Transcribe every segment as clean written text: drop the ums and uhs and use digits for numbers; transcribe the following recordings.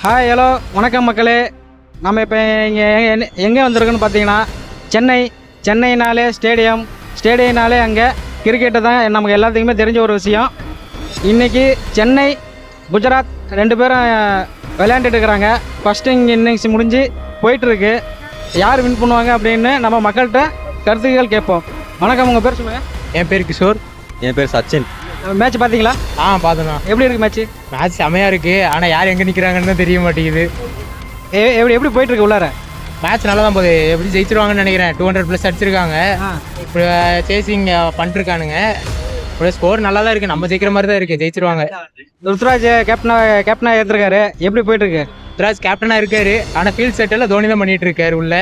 Hi hello வணக்கம் மக்களே. நம்ம இப்போ இங்கே எங்கே வந்திருக்குன்னு பார்த்தீங்கன்னா சென்னைனாலே ஸ்டேடியம்னாலே அங்கே கிரிக்கெட்டு தான் நமக்கு எல்லாத்துக்குமே தெரிஞ்ச ஒரு விஷயம். இன்றைக்கி சென்னை குஜராத் 2 பேரும் விளையாண்டுட்டு இருக்கிறாங்க. ஃபஸ்ட்டு இன்னிங்ஸ் முடிஞ்சு போயிட்டுருக்கு. யார் வின் பண்ணுவாங்க அப்படின்னு நம்ம மக்கள்கிட்ட கருத்துக்கள் கேட்போம். வணக்கம், உங்கள் பேர் சொல்லுங்கள். என் பேர் கிஷோர். என் பேர் சச்சின். மேட்ச் பார்த்தீங்களா? பார்த்தோண்ணா. எப்படி இருக்குது மேட்ச்? மேட்ச் செமையாக இருக்குது. ஆனால் யார் எங்கே நிற்கிறாங்கன்னு தெரிய மாட்டேங்குது. எப்படி போயிட்டுருக்கு உள்ளார? மேட்ச் நல்லா தான் போகுது. எப்படி ஜெயிச்சிருவாங்கன்னு நினைக்கிறேன். 200+ அடிச்சிருக்காங்க. இப்போ சேசிங் பண்ணிருக்கானுங்க. இப்போ ஸ்கோர் நல்லா தான் இருக்குது. நம்ம ஜெயிக்கிற மாதிரி தான் இருக்குது. ஜெயிச்சிருவாங்க. ருத்ராஜ் கேப்டனாக ஏற்றுருக்காரு. எப்படி போயிட்டுருக்கு? ருத்ராஜ் கேப்டனாக இருக்காரு. ஆனால் ஃபீல்ட் செட்டில் தோனி தான் பண்ணிட்டு இருக்காரு உள்ள.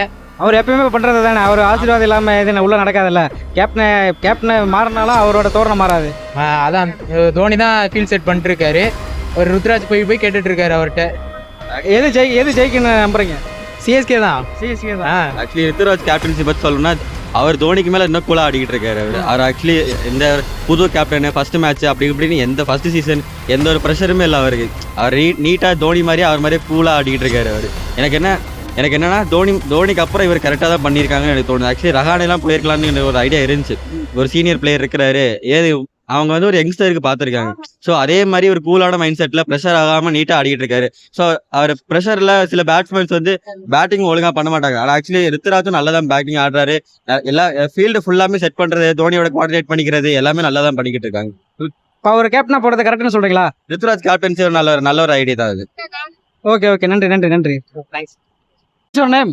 அவர் எப்பயுமே பண்ணுறது தானே. அவர் ஆசீர்வாதம் இல்லாமல் எதுவும் உள்ளே நடக்காதுல்ல. கேப்டனை மாறினாலும் அவரோட தோரணை மாறாது. அதான் தோனி தான் ஃபீல்ட் செட் பண்ணிட்டு இருக்காரு. ஒரு ருத்ராஜ் போய் கேட்டுட்டு இருக்காரு அவர்கிட்ட. எது ஜெயிக்கணும்னு நம்புறீங்க? சிஎஸ்கே தான். ஆக்சுவலி ருத்ராஜ் கேப்டன்சி பற்றி சொல்லணும்னா அவர் தோனிக்கு மேலே இன்னும் கூலாக ஆடிக்கிட்டு இருக்காரு. அவர் ஆக்சுவலி இந்த புது கேப்டனு ஃபஸ்ட்டு மேட்ச் அப்படி இப்படின்னு எந்த ஃபஸ்ட்டு சீசன் எந்த ஒரு ப்ரெஷருமே இல்லை அவருக்கு. அவர் நீட்டாக தோனி மாதிரி அவர் மாதிரியே கூலாக ஆடிக்கிட்டு இருக்காரு அவர். எனக்கு என்னன்னா தோனிக்கு அப்புறம் இவர் கரெக்டாக தான் பண்ணியிருக்காங்கன்னு எனக்கு தோணுது. ஆக்சுவலி ரஹானெல்லாம் போயிருக்கலாம்னு ஒரு ஐடியா இருந்துச்சு. ஒரு சீனியர் பிளேயர் இருக்கிறாரு, அவங்க வந்து ஒரு யங்ஸ்டருக்கு பார்த்துருக்காங்க. ஸோ அதே மாதிரி ஒரு கூலான மைண்ட் செட்டில் ப்ரெஷர் ஆகாமல் நீட்டாக ஆடிக்கிட்டு இருக்காரு. ஸோ அவர் ப்ரெஷரில் சில பேட்ஸ்மேன்ஸ் வந்து பேட்டிங் ஒழுங்காக பண்ண மாட்டாங்க. ஆனால் ஆக்சுவலி ருத்ராஜும் நல்லா தான் பேட்டிங் ஆடுறாரு. எல்லா ஃபீல்டு ஃபுல்லாமே செட் பண்ணுறது, தோனியோட கோஆர்டினேட் பண்ணிக்கிறது எல்லாமே நல்லா தான் பண்ணிக்கிட்டு இருக்காங்க. இப்போ அவர் கேப்டனாக போடுறது கரெக்டுன்னு சொல்கிறீங்களா? ருத்ராஜ் கேப்டன்சி நல்ல ஒரு ஐடியா தான் அது. ஓகே, நன்றி. Thanks. What's your name?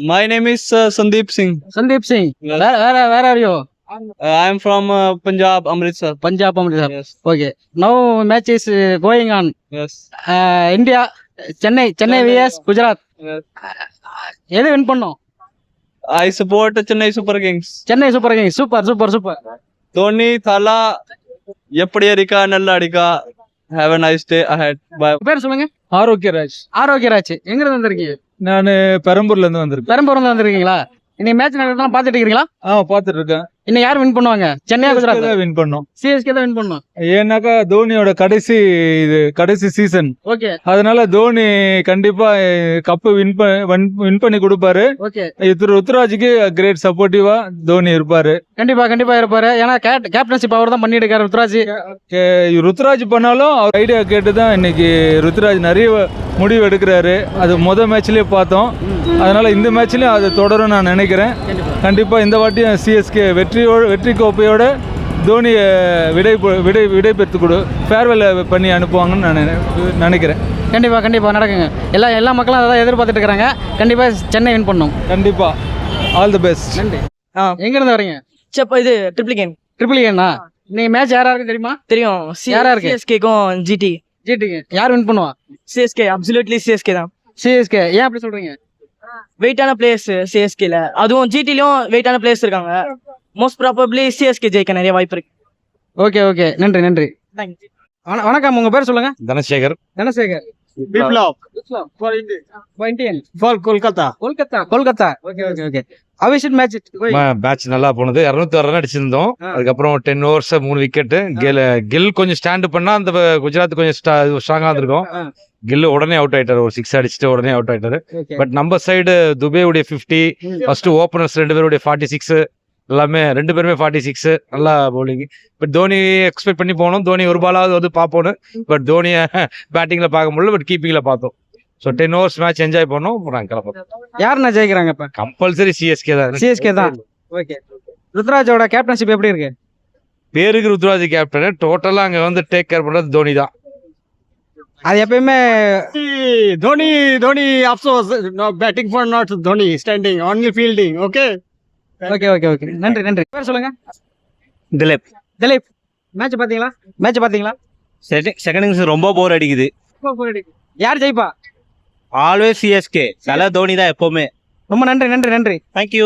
My name is Sandeep Singh. Sandeep Singh. Where are you? I am from Punjab, Amritsar. Punjab, Amritsar. Yes. Okay. Now match is going on. Yes. India, Chennai vs Gujarat. Yes. எது win பண்ணும்? I support Chennai Super Kings. Chennai Super Kings. Super. Dhoni, Thala, எப்படி இருக்கா? நல்லா அடிக்கா. Have a nice day ahead. Bye. பேர் சொல்லுங்க. ஆரோக்கியராஜ். எங்க இருந்து வந்திருக்கீங்க? நான் பெரம்பூர்ல இருந்து வந்திருக்கேன். பெரம்பூர்ல வந்திருக்கீங்களா? இன்னைக்கு மேட்ச் நடக்கலாம் பார்த்துட்டு இருக்கீங்களா? பார்த்துட்டு இருக்கேன். இன்னும் யார் வின் பண்ணுவாங்க? சென்னை குஜராத் வின் பண்ணோம். சிஎஸ்கே தான் வின் பண்ணும். ஏன்னாக்கா தோனியோட கடைசி சீசன். ஓகே. அதனால தோனி கண்டிப்பா கப்பு வின் பண்ணி கொடுப்பாரு. ஓகே. ருத்ராஜுக்கு கிரேட் சப்போர்ட்டிவா தோனி இருப்பாரு. கண்டிப்பா இருப்பாரு. ஏன்னா கேப்டன்ஷிப் அவர் தான் பண்ணிட்டு இருக்காரு. ருத்ராஜ் பண்ணாலும் அவர் ஐடியா கேட்டுதான் இன்னைக்கு ருத்ராஜ் நிறைய முடிவு எடுக்கிறாரு. அது மேட்ச்லயே பார்த்தோம். அதனால இந்த மேட்ச்லயும் அது தொடரும் நான் நினைக்கிறேன். கண்டிப்பா இந்த வாட்டியும் சிஎஸ்கே வெற்றி கோப்பையோட தோனியை விடை பெற்று கொடு ஃபேர்வெல் பண்ணி அனுப்புவாங்கன்னு நான் நினைக்கிறேன். கண்டிப்பா நடக்குங்க. எல்லா மக்களும் அதான் எதிர்பார்த்துட்டு இருக்காங்க. கண்டிப்பா சென்னை வின் பண்ணும். கண்டிப்பா. All the best. நன்றி. எங்க இருந்து வரீங்க? இது ட்ரிபிள் கேனா? நீங்க மேட்ச் யாரா இருக்கு தெரியுமா? தெரியும். யாரா இருக்கு? சிஎஸ்கேக்கும் ஜிடிக்கு. யார் வின் பண்ணுவா? சிஎஸ்கே. அப்சல்யூட்லி சிஎஸ்கே தான். சிஎஸ்கே. ஏன் அப்படி சொல்றீங்க? வெயிட்டான பிளேயர்ஸ் சிஎஸ்கேல, அதுவும் ஜிடிலயும் வெயிட்டான பிளேயர்ஸ் இருக்காங்க. மோஸ்ட் ப்ராபபிளி சிஎஸ்கே ஜெயிக்க நிறைய வாய்ப்பு இருக்கு. ஓகே. நன்றி. வணக்கம், உங்க பேர் சொல்லுங்க. Dhanasekar. Biplab. For Kolkata. Okay. அவிஷன் மேட்ச் நல்லா போனது. 206 ரன் அடிச்சிருந்தோம். அதுக்கப்புறம் 10 overs 3 விக்கெட். கில் கொஞ்சம் ஸ்டாண்ட் பண்ணா அந்த குஜராத் கொஞ்சம் ஸ்ட்ராங்கா இருந்திருக்கும். கில் உடனே அவுட் ஆயிட்டாரு. ஒரு 6 அடிச்சுட்டு உடனே அவுட் ஆயிட்டாரு. பட் நம்ம சைடு துபேவுடைய 50, ஃபர்ஸ்ட் ஓப்பனர்ஸ் 2 பேருடைய 46, எல்லாமே 2 பேருமே 46 நல்லா பவுலிங். பட் தோனி எக்ஸ்பெக்ட் பண்ணி போனோம். தோனி ஒரு பாலாவது வந்து பார்ப்போன்னு. பட் தோனியை பேட்டிங்ல பார்க்க முடியல. பட் கீப்பிங்ல பார்த்தோம். ஸோ 10 overs மேட்ச் என்ஜாய் பண்ணோம். நாங்கள் கிளப்போம். யாருன்னா ஜெயிக்கிறாங்க இப்ப? கம்பல்சரி சிஎஸ்கே தான். ஓகே. ருத்ராஜோட கேப்டன்ஷிப் எப்படி இருக்கு? பேருக்கு ருத்ராஜ் கேப்டன். டோட்டலா அங்க வந்து டேக் கேர் பண்றது தோனி தான். அது எப்பயுமே Dhoni also batting for not Dhoni standing, only fielding. Okay. நன்றி. பேர் சொல்லுங்க. திலீப். மேட்ச் பாத்தீங்களா? செகண்ட் இன்னிங்ஸ் ரொம்ப போர் அடிக்குது. யார் ஜெயிப்பா? Always CSK. தலை தோனி தான் எப்பவுமே. ரொம்ப நன்றி. தேங்க்யூ.